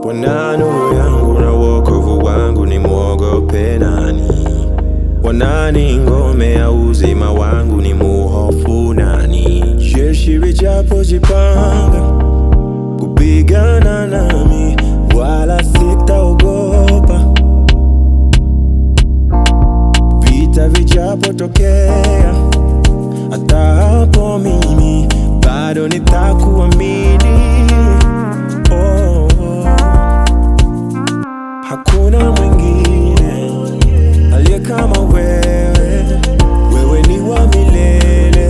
Bwana nuru yangu na wokovu wangu, ni muogope nani? Bwana ngome ya uzima wangu, ni muhofu nani? Jeshi lijapojipanga kupigana nami, wala sitaogopa. Vita vijapotokea, hata hapo mimi bado nitakuamini. Hakuna mwingine aliye kama wewe, wewe ni wa milele.